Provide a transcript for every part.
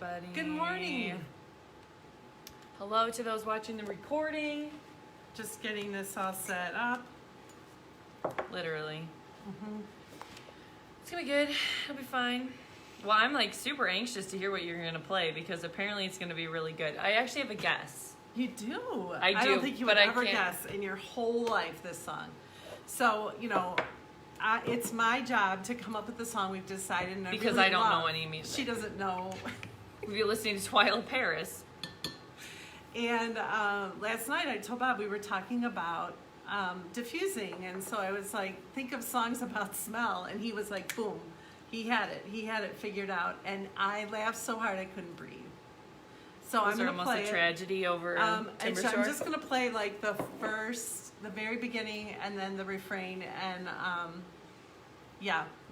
everybody. Good morning. Hello to those watching the recording. Just getting this all set up. Literally. It's gonna be good. It'll be fine. Well, I'm like super anxious to hear what you're gonna play because apparently it's gonna be really good. I actually have a guess. You do? I do, don't think you would but I ever can't. guess in your whole life this song. So, it's my job to come up with the song we've decided. And Because really I don't love. know any music. She doesn't know. We'll be listening to Twilight Paris. And last night I told Bob we were talking about diffusing. And so I was like, think of songs about smell. And he was like, boom. He had it figured out. And I laughed so hard I couldn't breathe. So Was I'm there going to almost play a tragedy over and Timber so Shore? I'm just going to play like the very beginning and then the refrain. And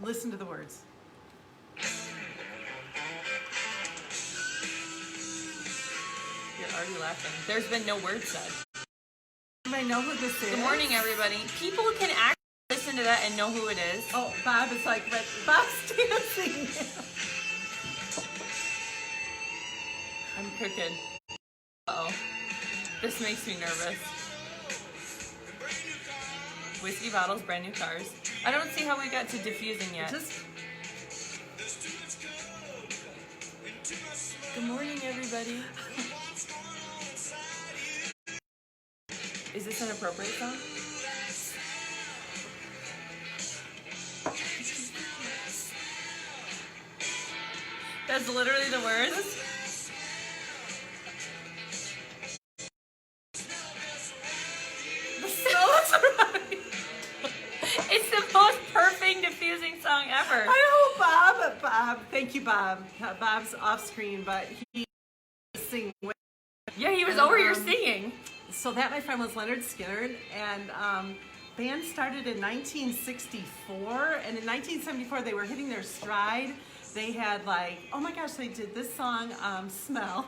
listen to the words. You're already laughing. There's been no word said. Anybody know who this is? Good morning, everybody. People can actually listen to that and know who it is. Oh, Bob is like, Bob's dancing. I'm crooked. Uh-oh. This makes me nervous. Whiskey bottles, brand new cars. I don't see how we got to diffusing yet. Good morning, everybody. Is this an appropriate song? That's literally the words. It's the most perfect diffusing song ever. I know Bob, thank you, Bob. Bob's off screen, but he sing. Yeah, he was over here singing. So that, my friend, was Leonard Skinner, and band started in 1964, and in 1974 they were hitting their stride. They had oh my gosh, they did this song, Smell.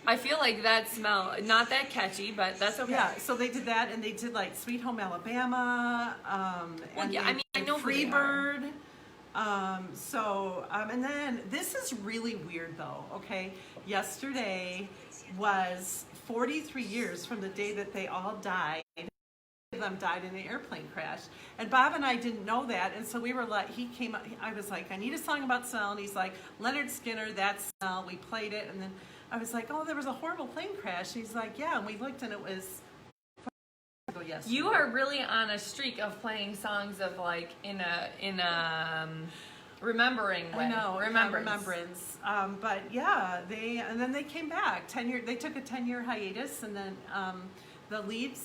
I feel like that smell, not that catchy, but that's okay. Yeah, so they did that, and they did Sweet Home Alabama, and I know Free Bird. And then this is really weird though, okay? Yesterday was 43 years from the day that they all died. Them died in an airplane crash, and Bob and I didn't know that, and so we were he came up, I was like, I need a song about smell, and he's like, Leonard Skinner, that Smell. We played it, and then I was like, oh, there was a horrible plane crash. He's like, yeah, and we looked, and it was yesterday. You are really on a streak of playing songs of in a remembering way. I know, remembrance. But yeah, then they came back. They took a 10-year hiatus, and then the lead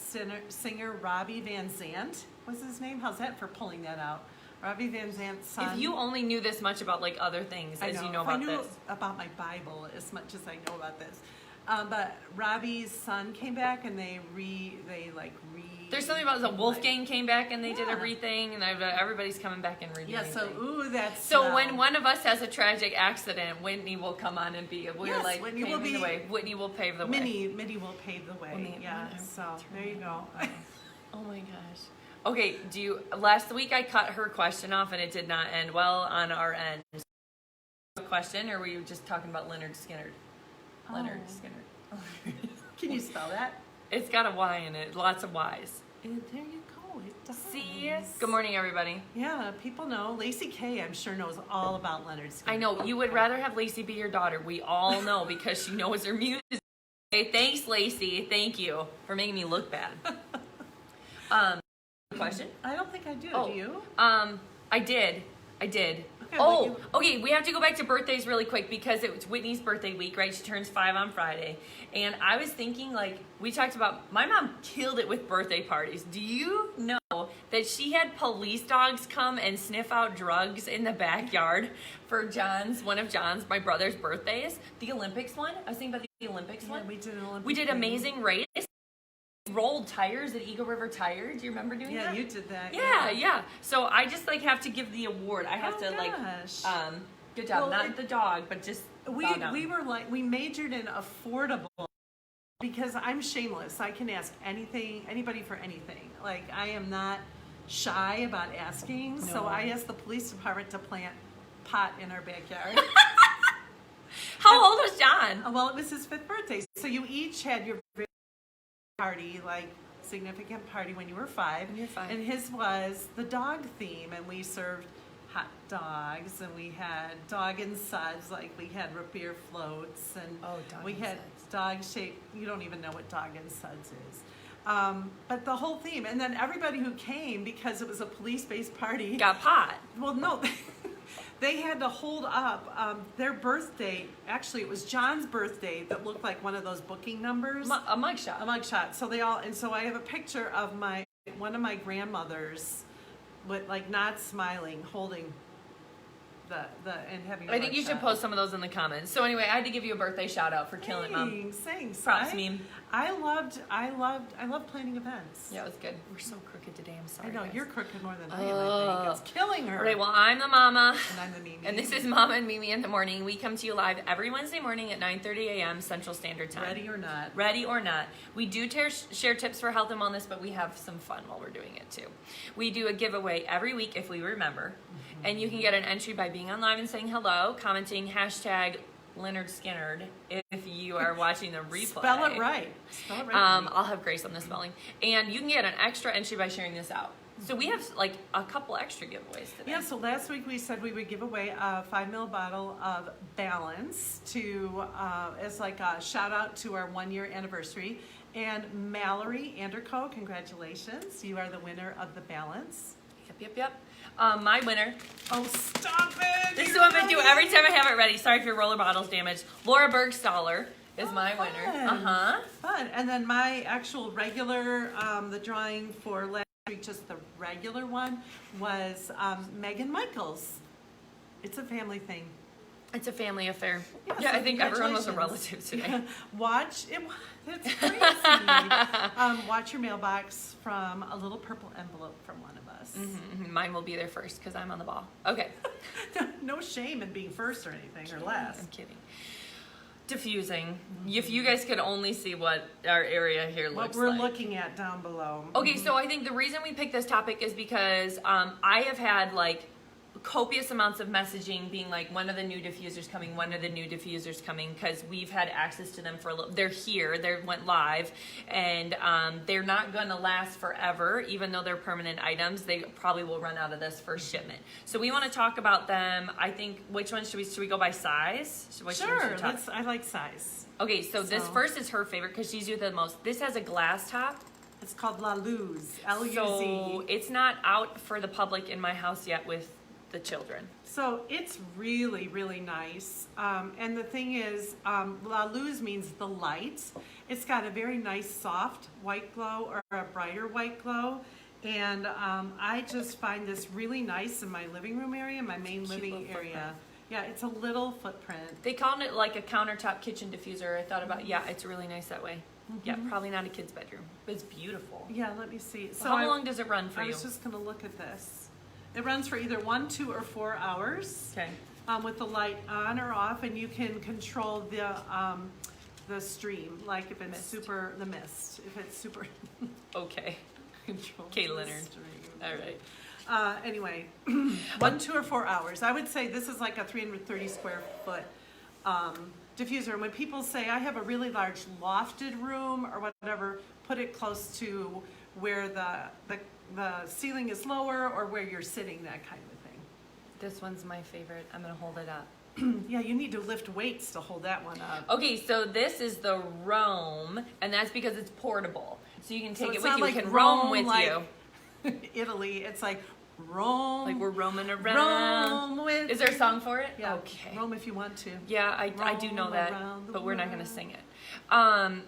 singer Robbie Van Zant was his name. How's that for pulling that out? Robbie Van Zant's son. If you only knew this much about other things as you know about this. I knew about my Bible as much as I know about this. But Robbie's son came back, and they There's something about the Wolfgang came back and they did a re-thing, and everybody's coming back and redoing. Yeah. So that's so when one of us has a tragic accident, Whitney will come on and be. We're Whitney paving the way. Whitney will pave the way. Minnie will pave the way. So there you go. Oh my gosh. Okay, last week I cut her question off and it did not end well on our end. A question, or were you just talking about Leonard Skinner? Leonard Skinner. Can you spell that? It's got a Y in it, lots of Y's. And there you go, it does. See? Good morning, everybody. Yeah, people know. Lacey K, I'm sure, knows all about Leonard Skinner. I know, you would rather have Lacey be your daughter. We all know because she knows her music. Okay, thanks, Lacey. Thank you for making me look bad. Question? I don't think I do. Do you? I did. Okay, okay, we have to go back to birthdays really quick because it was Whitney's birthday week, right? She turns 5 on Friday. And I was thinking, we talked about, my mom killed it with birthday parties. Do you know that she had police dogs come and sniff out drugs in the backyard for one of John's, my brother's birthdays? The Olympics one? I was thinking about the Olympics one. We did an Olympics. We did Amazing Race. Rolled tires at Eagle River Tire. Do you remember doing that? Yeah, you did that. Yeah. So I just have to give the award. I have to good job. Not the dog, but just we majored in affordable because I'm shameless. I can ask anybody for anything. I am not shy about asking. No. So I asked the police department to plant pot in our backyard. How old was John? Well, it was his 5th birthday. So you each had your party, like significant party when you were 5. When you were 5. And his was the dog theme, and we served hot dogs, and we had dog and suds, like we had root beer floats, and we had dog shaped. You don't even know what dog and suds is. But the whole theme, and then everybody who came, because it was a police-based party, got pot. Well, no, they had to hold up their birthday. Actually, it was John's birthday that looked like one of those booking numbers. A mugshot. A mugshot. So they all, and so I have a picture of one of my grandmothers, with like not smiling, holding the and having. I think you should post some of those in the comments. So anyway, I had to give you a birthday shout out for killing it, Mom. Thanks. Props, meme. I love planning events. Yeah, it was good. We're so crooked today. I'm sorry. I know, guys. you're crooked more than I am. I think it's killing her. Right. Well, I'm the mama. And I'm the Mimi. And this is Mama and Mimi in the morning. We come to you live every Wednesday morning at 9:30 a.m. Central Standard Time. Ready or not. Ready or not. We do share tips for health and wellness, but we have some fun while we're doing it too. We do a giveaway every week if we remember. Mm-hmm. And you can get an entry by being on live and saying hello, commenting hashtag Leonard Skinner if you are watching the replay. Spell it right. I'll have grace on the spelling. And you can get an extra entry by sharing this out. So we have like a couple extra giveaways today. Yeah, so last week we said we would give away a 5 ml bottle of Balance to as like a shout out to our 1-year anniversary. And Mallory Anderco, congratulations. You are the winner of the Balance. Yep. My winner. Oh, stop it! This is what I'm going to do every time I have it ready. Sorry if your roller bottle's damaged. Laura Bergstaller is my winner. Fun. And then my actual regular, the drawing for last week, just the regular one, was Megan Michaels. It's a family thing. It's a family affair. Yeah, I think everyone was a relative today. Yeah. Watch it. That's crazy. Watch your mailbox from a little purple envelope from one of us. Mm-hmm. Mine will be there first because I'm on the ball. Okay. No shame in being first or anything or last. I'm kidding. Diffusing. If you guys could only see what our area here looks like. What we're looking at down below. Okay, so I think the reason we picked this topic is because I have had like copious amounts of messaging being like, when are the new diffusers coming, because we've had access to them for a little. They're here, they went live, and they're not going to last forever. Even though they're permanent items, they probably will run out of this first shipment. So we want to talk about them. I think, which ones should we go by size? Sure, I like size. Okay, so this first is her favorite because she's used it the most. This has a glass top. It's called La Luz, L-U-Z. So it's not out for the public in my house yet with the children. So it's really, really nice. And the thing is, La Luz means the light. It's got a very nice soft white glow or a brighter white glow. And I just find this really nice in my living room area, my main living area. Yeah, it's a little footprint. They called it like a countertop kitchen diffuser. I thought about, it's really nice that way. Mm-hmm. Yeah, probably not a kid's bedroom, but it's beautiful. Yeah, let me see. So how long does it run for you? I was just going to look at this. It runs for either 1, 2, or 4 hours. Okay. With the light on or off, and you can control the stream, like if it's the mist. If it's super. Okay. Control. Okay, Leonard. Stream. All right. Anyway, 1, 2, or 4 hours. I would say this is like a 330 square foot diffuser. And when people say I have a really large lofted room or whatever, put it close to where the ceiling is lower or where you're sitting, that kind of thing. This one's my favorite. I'm going to hold it up. Yeah, you need to lift weights to hold that one up. Okay, so this is the Rome, and that's because it's portable. So you can take it with you. Like you can roam with you. Italy, it's like roam. Like we're roaming around. Roam with. Is there a song for it? Yeah. Okay. Roam if you want to. Yeah, I do know that, but we're not going to sing it.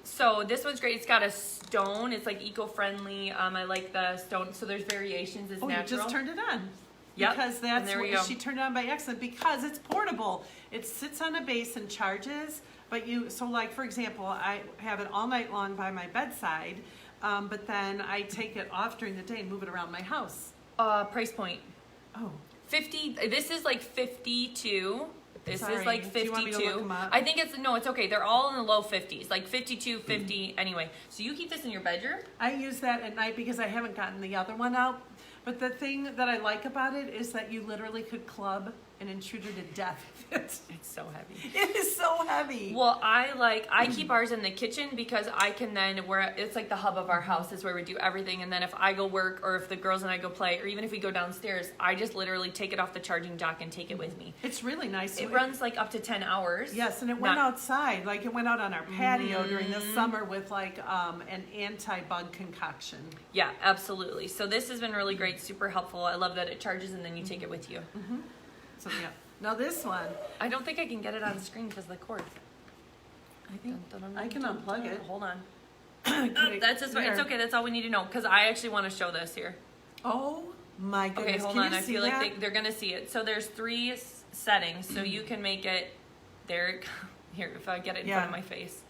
So this one's great. It's got a stone. It's like eco-friendly. I like the stone. So there's variations. It's natural. You just turned it on. Yep. Because that's what she turned it on by accident, because it's portable. It sits on a base and charges, but so like, for example, I have it all night long by my bedside, but then I take it off during the day and move it around my house. Price point. Oh. 50. This is like 52. This Sorry. is like Do you want me to look 52. them up? I think it's okay. They're all in the low 50s, like 52, 50. Anyway, so you keep this in your bedroom? I use that at night because I haven't gotten the other one out. But the thing that I like about it is that you literally could club an intruder to death with it. It's so heavy. It is so heavy. Well, I keep ours in the kitchen because I can then, it's like the hub of our house is where we do everything. And then if I go work or if the girls and I go play, or even if we go downstairs, I just literally take it off the charging dock and take it with me. It's really nice. It runs like up to 10 hours. Yes, and it went outside. Like it went out on our patio during the summer with like an anti-bug concoction. Yeah, absolutely. So this has been really great, super helpful. I love that it charges and then you take it with you. Mm-hmm. So yeah. Now this one, I don't think I can get it on the screen because of the cord. I think I can unplug it. Hold on. That's It's okay. That's all we need to know because I actually want to show this here. Oh my goodness! Okay, hold on. I feel like they're gonna see it. So there's 3 settings, so you can make it. There, here. If I get it in front of my face.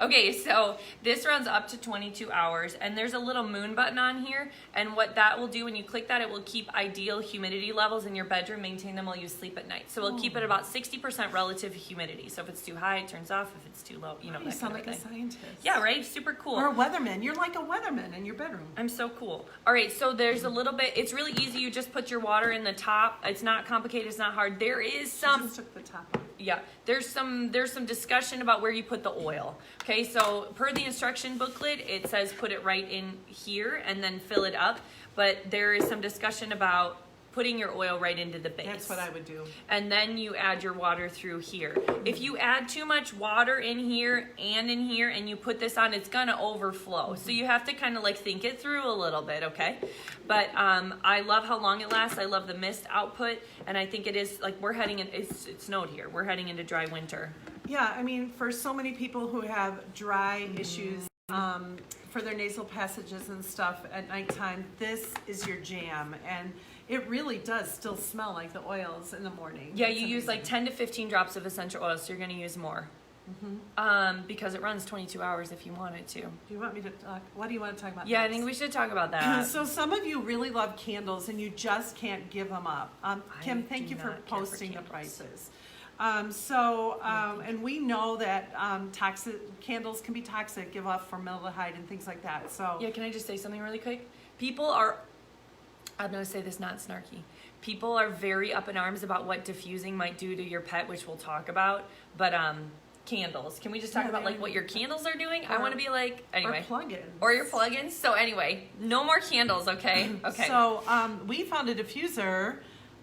Okay, so this runs up to 22 hours, and there's a little moon button on here, and what that will do when you click that, it will keep ideal humidity levels in your bedroom, maintain them while you sleep at night. So it'll keep it about 60% relative humidity. So if it's too high, it turns off. If it's too low, you know, You that sound kind like of a thing. scientist. Yeah, right? Super cool. Or a weatherman. You're like a weatherman in your bedroom. I'm so cool. All right, so there's a little bit, it's really easy. You just put your water in the top. It's not complicated, it's not hard. There is some... Just took the top off. Yeah, there's some discussion about where you put the oil. Okay, so per the instruction booklet, it says put it right in here and then fill it up. But there is some discussion about putting your oil right into the base. That's what I would do. And then you add your water through here. If you add too much water in here and you put this on, it's gonna overflow. So you have to kind of like think it through a little bit, okay? But I love how long it lasts. I love the mist output, and I think it is like we're heading in. It snowed here. We're heading into dry winter. Yeah, I mean, for so many people who have dry issues for their nasal passages and stuff at nighttime, this is your jam. And it really does still smell like the oils in the morning. Yeah, you use like 10 to 15 drops of essential oil, so you're going to use more. Because it runs 22 hours if you want it to. Do you want me to talk? What do you want to talk about? Yeah, next? I think we should talk about that. So some of you really love candles and you just can't give them up. Kim, thank you for posting the prices. And we know that toxic candles can be toxic, give off formaldehyde and things like that. So yeah, can I just say something really quick? People are, I'm going to say this not snarky. People are very up in arms about what diffusing might do to your pet, which we'll talk about. But candles. Can we just talk about like what your candles are doing? I want to be like, anyway. Or plugins. Or your plugins. So anyway, no more candles, okay? Okay. So we found a diffuser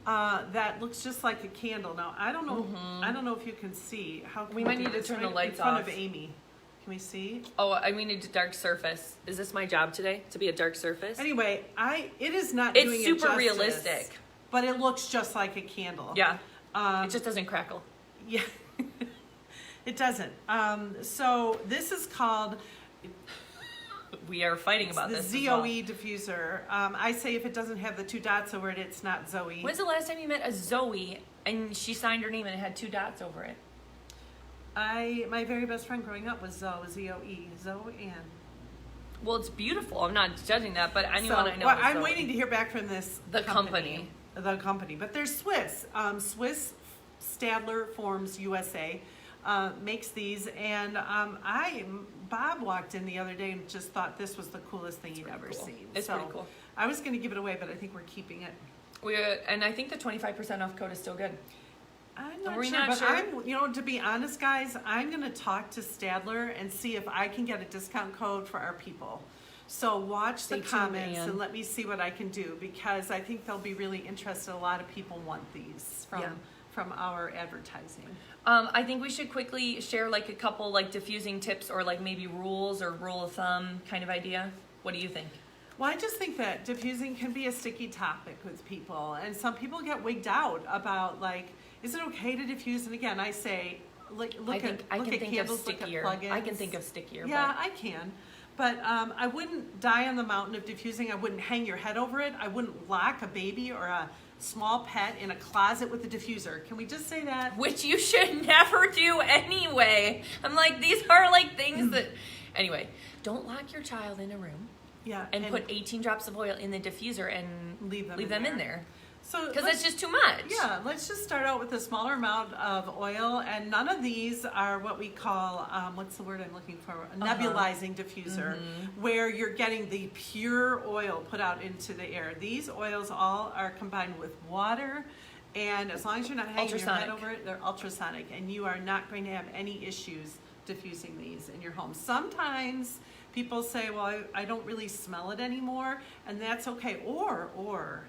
that looks just like a candle. Now I don't know. I don't know if you can see. How can we might need to turn the lights off. In front of Amy. Can we see? Oh, I mean a dark surface. Is this my job today to be a dark surface? Anyway, it is not. It's doing super it realistic, but it looks just like a candle. Yeah. It just doesn't crackle. Yeah. It doesn't. So this is called. We are fighting about this. The ZOE diffuser. I say if it doesn't have the 2 dots over it, it's not Zoe. When's the last time you met a Zoe and she signed her name and it had 2 dots over it? My very best friend growing up was Zoe, Z-O-E, Zoe-Ann. Well, it's beautiful. I'm not judging that, but anyone I know. Well, I'm waiting to hear back from the company. The company, but they're Swiss. Swiss Stadler Forms USA makes these, and Bob walked in the other day and just thought this was the coolest thing he'd ever seen. It's pretty cool. I was going to give it away, but I think we're keeping it. And I think the 25% off code is still good. I'm not sure, to be honest, guys, I'm going to talk to Stadler and see if I can get a discount code for our people. So watch the comments and let me see what I can do, because I think they'll be really interested. A lot of people want these from our advertising. I think we should quickly share like a couple like diffusing tips or like maybe rules or rule of thumb kind of idea. What do you think? Well, I just think that diffusing can be a sticky topic with people, and some people get wigged out about like, is it okay to diffuse? And again, I say, like, look at candles, look at plugins. I can think of stickier. Yeah, I can. But I wouldn't die on the mountain of diffusing. I wouldn't hang your head over it. I wouldn't lock a baby or a small pet in a closet with a diffuser. Can we just say that? Which you should never do anyway. I'm like, these are like things that... Anyway, don't lock your child in a room. Yeah. And put 18 drops of oil in the diffuser and leave them in there. So Because that's just too much. Yeah, let's just start out with a smaller amount of oil, and none of these are what we call, what's the word I'm looking for? A nebulizing diffuser, where you're getting the pure oil put out into the air. These oils all are combined with water, and as long as you're not hanging your head over it, they're ultrasonic, and you are not going to have any issues diffusing these in your home. Sometimes people say, well, I don't really smell it anymore, and that's okay. Or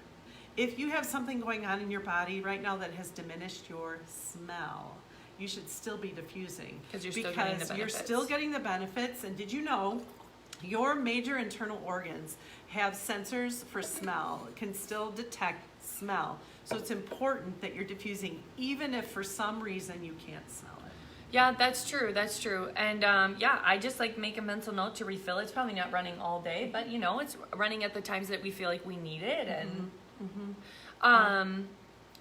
if you have something going on in your body right now that has diminished your smell, you should still be diffusing. Because you're still getting the benefits. And did you know your major internal organs have sensors for smell, can still detect smell. So it's important that you're diffusing even if for some reason you can't smell it. Yeah, that's true. That's true. And I just like make a mental note to refill. It's probably not running all day, but it's running at the times that we feel like we need it. And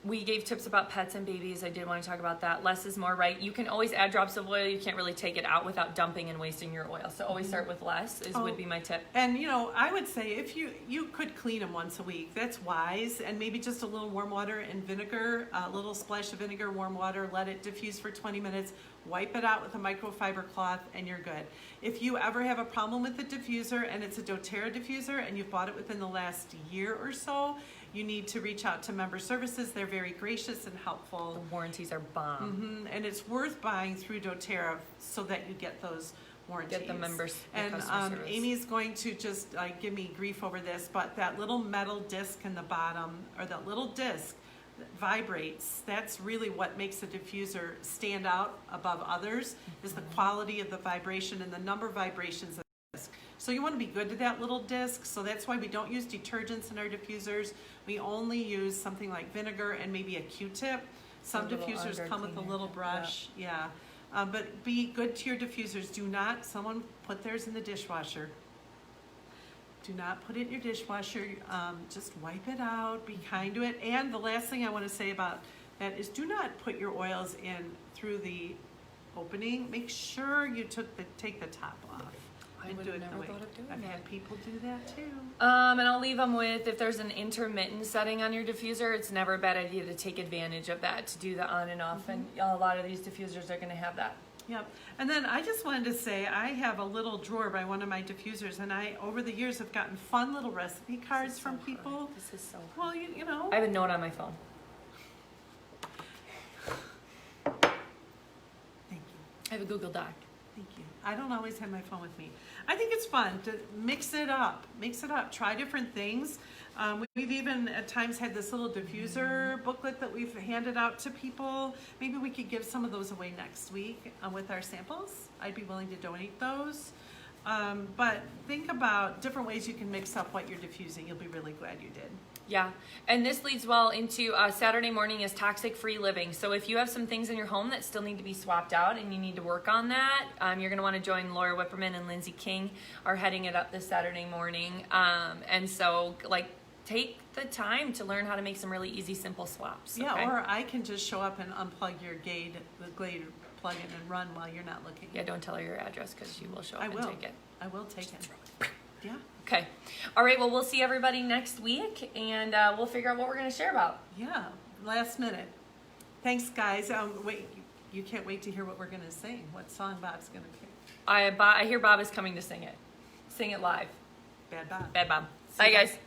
we gave tips about pets and babies. I did want to talk about that. Less is more, right? You can always add drops of oil. You can't really take it out without dumping and wasting your oil. So always start with less would be my tip. And I would say if you could clean them once a week, that's wise. And maybe just a little warm water and vinegar, a little splash of vinegar, warm water, let it diffuse for 20 minutes, wipe it out with a microfiber cloth, and you're good. If you ever have a problem with the diffuser and it's a doTERRA diffuser and you've bought it within the last year or so, you need to reach out to Member Services. They're very gracious and helpful. The warranties are bomb. And it's worth buying through doTERRA so that you get those warranties. Get the members. And Amy's going to just give me grief over this, but that little metal disc in the bottom, or that little disc that vibrates, that's really what makes the diffuser stand out above others, is the quality of the vibration and the number of vibrations of the disc. So you want to be good to that little disc, so that's why we don't use detergents in our diffusers. We only use something like vinegar and maybe a Q-tip. Some diffusers come with a little brush. Yeah. But be good to your diffusers. Do not, someone put theirs in the dishwasher. Do not put it in your dishwasher. Just wipe it out. Be kind to it. And the last thing I want to say about that is do not put your oils in through the opening. Make sure you take the top off. I would have never thought of doing that. I've had people do that too. And I'll leave them with, if there's an intermittent setting on your diffuser, it's never a bad idea to take advantage of that, to do the on and off. And a lot of these diffusers are going to have that. Yep. And then I just wanted to say, I have a little drawer by one of my diffusers, and I, over the years, have gotten fun little recipe cards from people. This is so fun. Well, you know. I have a note on my phone. Thank you. I have a Google Doc. Thank you. I don't always have my phone with me. I think it's fun to mix it up. Mix it up. Try different things. We've even at times had this little diffuser booklet that we've handed out to people. Maybe we could give some of those away next week with our samples. I'd be willing to donate those. But think about different ways you can mix up what you're diffusing. You'll be really glad you did. Yeah, and this leads well into Saturday morning is toxic-free living. So if you have some things in your home that still need to be swapped out and you need to work on that, you're going to want to join Laura Whipperman and Lindsay King are heading it up this Saturday morning. And so, take the time to learn how to make some really easy, simple swaps. Yeah, okay? or I can just show up and unplug your the Glade plug-in and run while you're not looking. Yeah, don't tell her your address because you will show up and take it. I will take it. Yeah. Okay. All right. Well, we'll see everybody next week, and we'll figure out what we're going to share about. Yeah. Last minute. Thanks, guys. Wait, you can't wait to hear what we're going to sing. What song Bob's going to pick? I hear Bob is coming to sing it. Sing it live. Bad Bob. Bad Bob. See Bye, you guys.